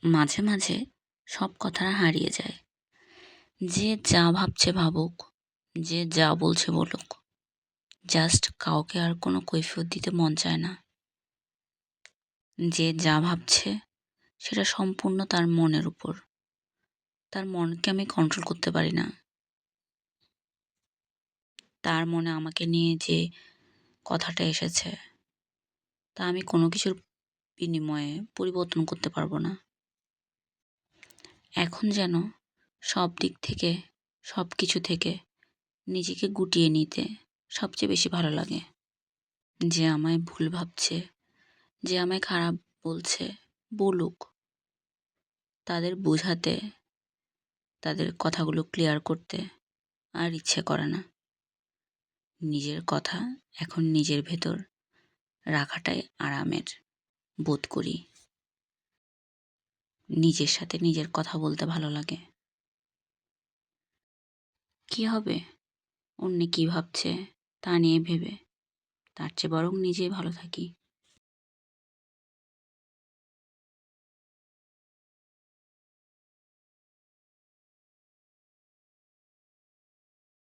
মাঝে মাঝে সব কথা হারিয়ে যায়। যে যা ভাবছে ভাবুক, যে যা বলছে বলুক, জাস্ট কাউকে আর কোনো কৈফিয়ত দিতে মন চায় না। যে যা ভাবছে সেটা সম্পূর্ণ তার মনের উপর। তার মনকে আমি কন্ট্রোল করতে পারি না। তার মনে আমাকে নিয়ে যে কথাটা এসেছে তা আমি কোনো কিছুর বিনিময়ে পরিবর্তন করতে পারবো না। এখন যেন সব দিক থেকে, সব কিছু থেকে নিজেকে গুটিয়ে নিতে সবচেয়ে বেশি ভালো লাগে। যে আমায় ভুল ভাবছে, যে আমায় খারাপ বলছে, বলুক। তাদের বোঝাতে, তাদের কথাগুলো ক্লিয়ার করতে আর ইচ্ছে করে না। নিজের কথা এখন নিজের ভেতর রাখাটাই আরামের বোধ করি। নিজের সাথে নিজের কথা বলতে ভালো লাগে। কি হবে অন্যে কি ভাবছে তা নিয়ে ভেবে, তার চেয়ে বরং নিজেই ভালো থাকি।